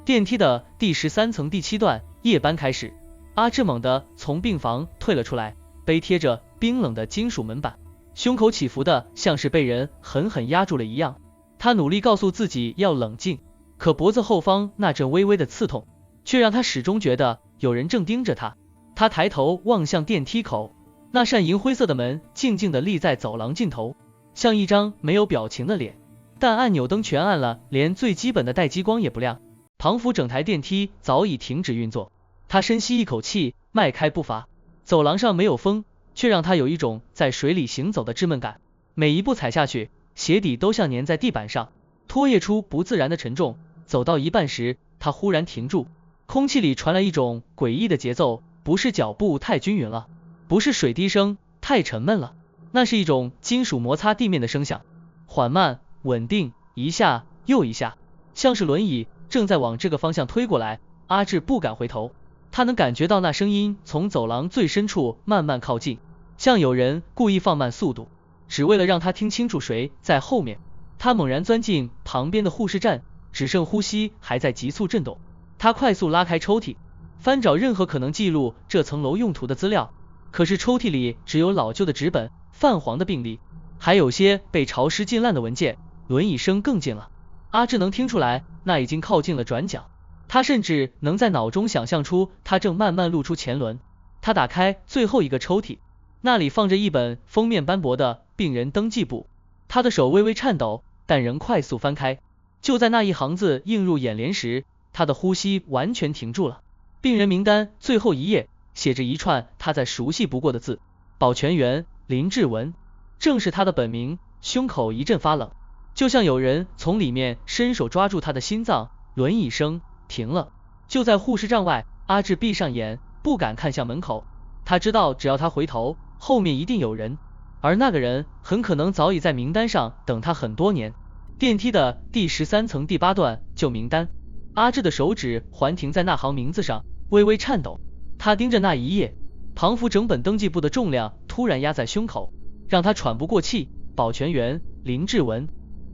电梯的第13层第7段夜班开始，阿志猛地从病房退了出来，背贴着冰冷的金属门板，胸口起伏的像是被人狠狠压住了一样。他努力告诉自己要冷静，可脖子后方那阵微微的刺痛，却让他始终觉得有人正盯着他。他抬头望向电梯口，那扇银灰色的门静静地立在走廊尽头，像一张没有表情的脸。但按钮灯全按了，连最基本的待机光也不亮，仿佛整台电梯早已停止运作。他深吸一口气，迈开步伐。走廊上没有风，却让他有一种在水里行走的稚闷感。每一步踩下去，鞋底都像粘在地板上，拖曳出不自然的沉重。走到一半时，他忽然停住，空气里传来一种诡异的节奏，不是脚步太均匀了，不是水滴声太沉闷了，那是一种金属摩擦地面的声响，缓慢稳定，一下又一下，像是轮椅正在往这个方向推过来。阿志不敢回头，他能感觉到那声音从走廊最深处慢慢靠近，像有人故意放慢速度，只为了让他听清楚谁在后面。他猛然钻进旁边的护士站，只剩呼吸还在急速震动。他快速拉开抽屉，翻找任何可能记录这层楼用途的资料，可是抽屉里只有老旧的纸本、泛黄的病历，还有些被潮湿浸烂的文件。轮椅声更近了，阿志能听出来，那已经靠近了转角。他甚至能在脑中想象出他正慢慢露出前轮。他打开最后一个抽屉，那里放着一本封面斑驳的病人登记簿。他的手微微颤抖，但仍快速翻开。就在那一行字映入眼帘时，他的呼吸完全停住了。病人名单最后一页写着一串他再熟悉不过的字：保全员林志文。正是他的本名。胸口一阵发冷，就像有人从里面伸手抓住他的心脏。轮椅声停了，就在护士站外。阿志闭上眼，不敢看向门口。他知道只要他回头，后面一定有人，而那个人很可能早已在名单上等他很多年。电梯的第13层第8段救名单，阿志的手指环停在那行名字上，微微颤抖。他盯着那一页，仿佛整本登记簿的重量突然压在胸口，让他喘不过气。保全员林志文，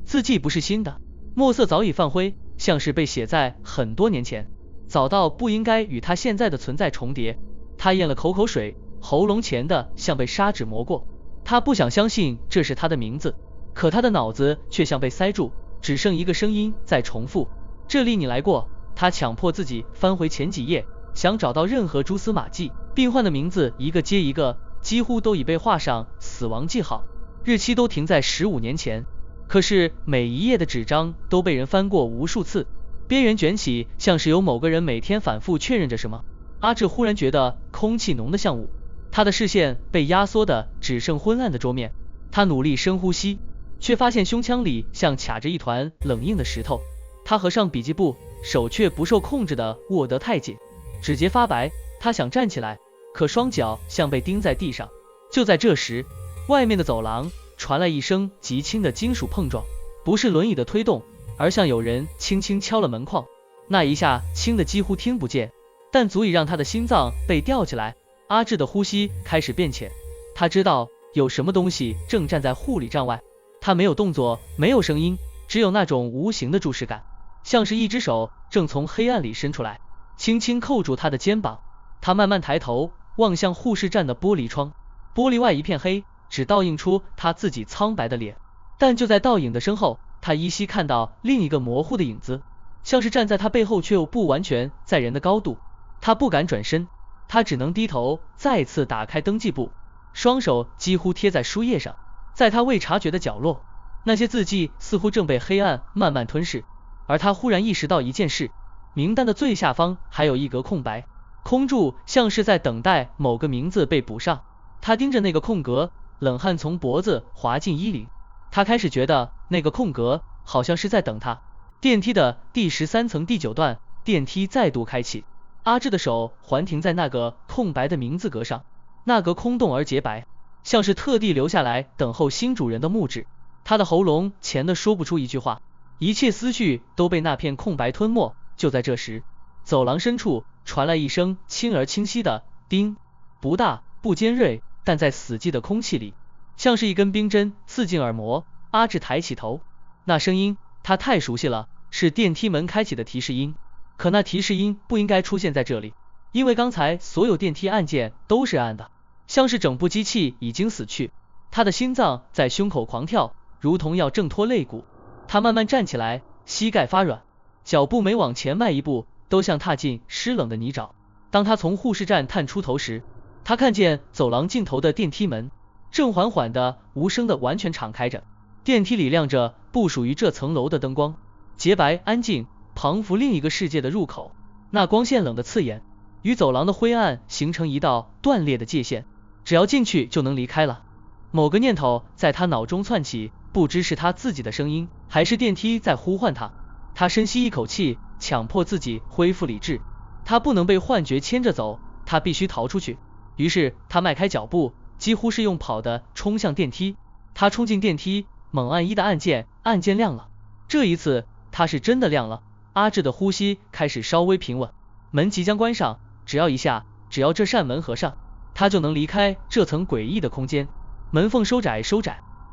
字迹不是新的，墨色早已泛灰，像是被写在很多年前，早到不应该与他现在的存在重叠。他咽了口水，喉咙前的像被砂纸磨过。他不想相信这是他的名字，可他的脑子却像被塞住，只剩一个声音在重复：这里你来过。他强迫自己翻回前几页，想找到任何蛛丝马迹。病患的名字一个接一个，几乎都已被画上死亡记号，日期都停在15年前。可是每一页的纸张都被人翻过无数次，边缘卷起，像是有某个人每天反复确认着什么。阿志忽然觉得空气浓得像雾，他的视线被压缩的只剩昏暗的桌面。他努力深呼吸，却发现胸腔里像卡着一团冷硬的石头。他合上笔记簿，手却不受控制的握得太紧，指节发白。他想站起来，可双脚像被钉在地上。就在这时，外面的走廊传来一声极轻的金属碰撞，不是轮椅的推动，而像有人轻轻敲了门框。那一下轻的几乎听不见，但足以让他的心脏被吊起来。阿志的呼吸开始变浅，他知道有什么东西正站在护理站外。他没有动作，没有声音，只有那种无形的注视感，像是一只手正从黑暗里伸出来，轻轻扣住他的肩膀。他慢慢抬头望向护士站的玻璃窗，玻璃外一片黑，只倒映出他自己苍白的脸。但就在倒影的身后，他依稀看到另一个模糊的影子，像是站在他背后却又不完全在人的高度。他不敢转身，他只能低头再次打开登记簿，双手几乎贴在书页上。在他未察觉的角落，那些字迹似乎正被黑暗慢慢吞噬。而他忽然意识到一件事，名单的最下方还有一格空白，空住，像是在等待某个名字被补上。他盯着那个空格，冷汗从脖子滑进衣领。他开始觉得那个空格好像是在等他。电梯的第13层第9段，电梯再度开启。阿志的手环停在那个空白的名字格上，那格空洞而洁白，像是特地留下来等候新主人的木质。他的喉咙前的说不出一句话，一切思绪都被那片空白吞没。就在这时，走廊深处传来一声轻而清晰的叮，不大不尖锐，但在死寂的空气里像是一根冰针刺进耳膜。阿志抬起头，那声音他太熟悉了，是电梯门开启的提示音。可那提示音不应该出现在这里，因为刚才所有电梯按键都是暗的，像是整部机器已经死去。他的心脏在胸口狂跳，如同要挣脱肋骨。他慢慢站起来，膝盖发软，脚步每往前迈一步，都像踏进湿冷的泥沼。当他从护士站探出头时，他看见走廊尽头的电梯门正缓缓的、无声的完全敞开着。电梯里亮着不属于这层楼的灯光，洁白安静，仿佛另一个世界的入口。那光线冷得刺眼，与走廊的灰暗形成一道断裂的界限，只要进去就能离开了。某个念头在他脑中窜起，不知是他自己的声音，还是电梯在呼唤他。他深吸一口气，强迫自己恢复理智。他不能被幻觉牵着走，他必须逃出去。于是他迈开脚步，几乎是用跑的冲向电梯。他冲进电梯，猛按1的按键，按键亮了。这一次他是真的亮了。阿志的呼吸开始稍微平稳，门即将关上，只要一下，只要这扇门合上，他就能离开这层诡异的空间。门缝收窄，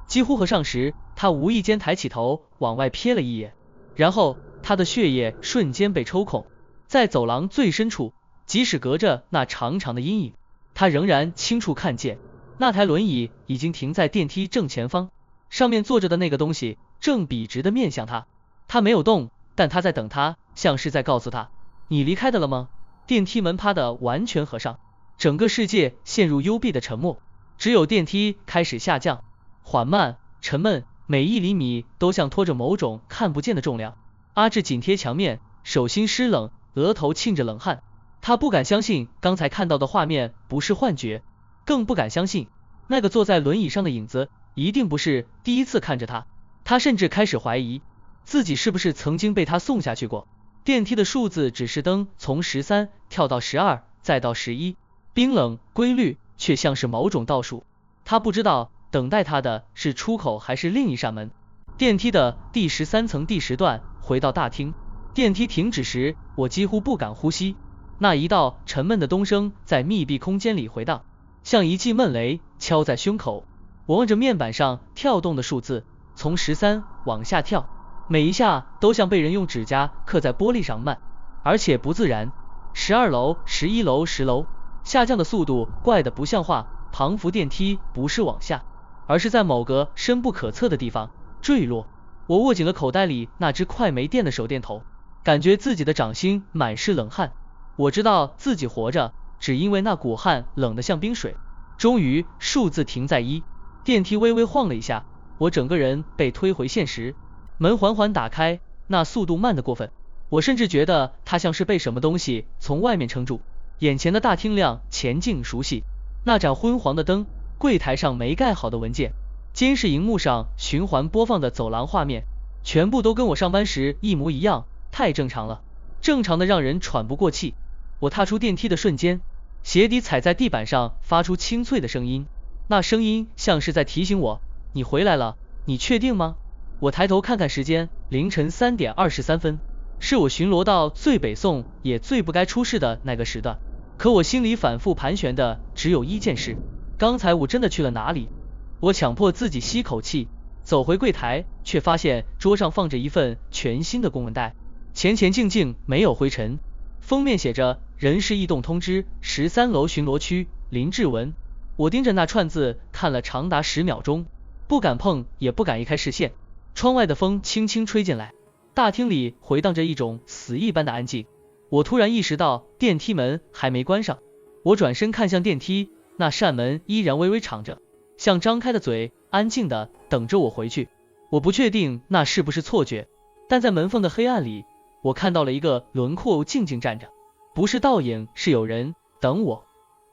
几乎合上时，他无意间抬起头往外瞥了一眼，然后他的血液瞬间被抽空。在走廊最深处，即使隔着那长长的阴影，他仍然清楚看见那台轮椅已经停在电梯正前方，上面坐着的那个东西正笔直的面向他。他没有动，但他在等他，像是在告诉他，你离开的了吗？电梯门啪的完全合上，整个世界陷入幽闭的沉默，只有电梯开始下降，缓慢、沉闷，每1厘米都像拖着某种看不见的重量。阿志紧贴墙面，手心湿冷，额头沁着冷汗。他不敢相信刚才看到的画面不是幻觉，更不敢相信那个坐在轮椅上的影子一定不是第一次看着他。他甚至开始怀疑自己是不是曾经被他送下去过。电梯的数字指示灯从13跳到12，再到11，冰冷规律，却像是某种倒数。他不知道等待他的是出口还是另一扇门。电梯的第13层第10段回到大厅，电梯停止时，我几乎不敢呼吸。那一道沉闷的咚声在密闭空间里回荡，像一记闷雷敲在胸口。我望着面板上跳动的数字，从13往下跳，每一下都像被人用指甲刻在玻璃上，慢而且不自然。12楼、11楼、10楼，下降的速度怪得不像话，仿佛电梯不是往下，而是在某个深不可测的地方坠落。我握紧了口袋里那只快没电的手电筒，感觉自己的掌心满是冷汗。我知道自己活着，只因为那股汗冷得像冰水。终于，数字停在1，电梯微微晃了一下，我整个人被推回现实。门缓缓打开，那速度慢得过分，我甚至觉得它像是被什么东西从外面撑住。眼前的大厅亮，前景熟悉，那盏昏黄的灯，柜台上没盖好的文件，监视荧幕上循环播放的走廊画面，全部都跟我上班时一模一样，太正常了，正常的让人喘不过气。我踏出电梯的瞬间，鞋底踩在地板上发出清脆的声音，那声音像是在提醒我，你回来了，你确定吗？我抬头看看时间，凌晨3点23分，是我巡逻到最北宋也最不该出事的那个时段。可我心里反复盘旋的只有一件事，刚才我真的去了哪里？我强迫自己吸口气，走回柜台，却发现桌上放着一份全新的公文袋，前静静，没有灰尘，封面写着人事异动通知，13楼巡逻区林志文。我盯着那串字看了长达10秒钟，不敢碰，也不敢移开视线。窗外的风轻轻吹进来，大厅里回荡着一种死一般的安静。我突然意识到电梯门还没关上，我转身看向电梯，那扇门依然微微敞着，像张开的嘴，安静的等着我回去。我不确定那是不是错觉，但在门缝的黑暗里，我看到了一个轮廓静静站着，不是倒影，是有人等我。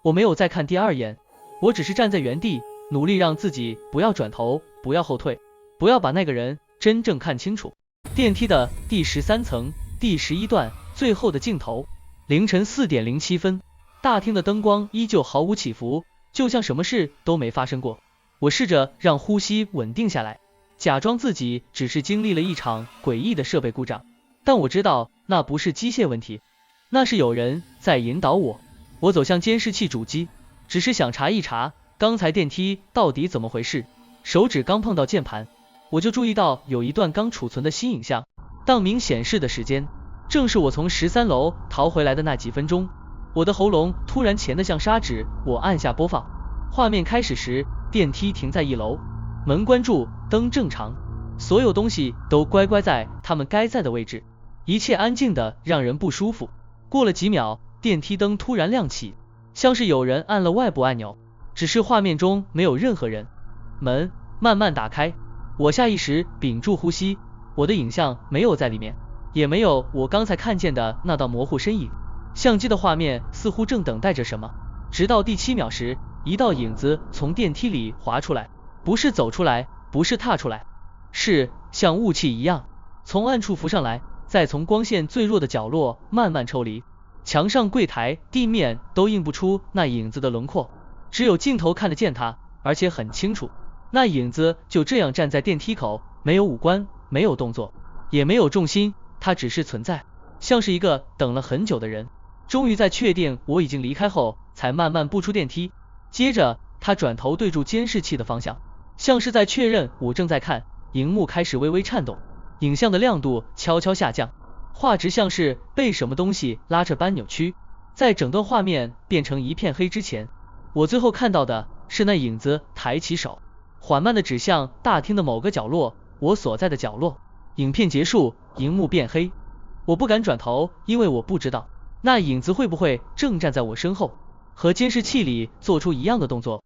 我没有再看第二眼，我只是站在原地，努力让自己不要转头，不要后退，不要把那个人真正看清楚。电梯的第13层第11段最后的镜头，凌晨4点07分，大厅的灯光依旧毫无起伏，就像什么事都没发生过。我试着让呼吸稳定下来，假装自己只是经历了一场诡异的设备故障，但我知道那不是机械问题，那是有人在引导我。我走向监视器主机，只是想查一查刚才电梯到底怎么回事。手指刚碰到键盘，我就注意到有一段刚储存的新影像，当明显示的时间正是我从13楼逃回来的那几分钟，我的喉咙突然钳得像砂纸，我按下播放。画面开始时，电梯停在1楼，门关住，灯正常，所有东西都乖乖在他们该在的位置，一切安静的让人不舒服。过了几秒，电梯灯突然亮起，像是有人按了外部按钮，只是画面中没有任何人。门慢慢打开，我下意识屏住呼吸，我的影像没有在里面，也没有我刚才看见的那道模糊身影。相机的画面似乎正等待着什么，直到第7秒时，一道影子从电梯里滑出来，不是走出来，不是踏出来，是像雾气一样从暗处浮上来，再从光线最弱的角落慢慢抽离。墙上、柜台、地面都映不出那影子的轮廓，只有镜头看得见它，而且很清楚。那影子就这样站在电梯口，没有五官，没有动作，也没有重心，它只是存在，像是一个等了很久的人。终于在确定我已经离开后，才慢慢步出电梯。接着他转头对住监视器的方向，像是在确认我正在看。荧幕开始微微颤动，影像的亮度悄悄下降，画质像是被什么东西拉扯般扭曲。在整段画面变成一片黑之前，我最后看到的是那影子抬起手，缓慢地指向大厅的某个角落，我所在的角落。影片结束，荧幕变黑，我不敢转头，因为我不知道那影子会不会正站在我身后，和监视器里做出一样的动作。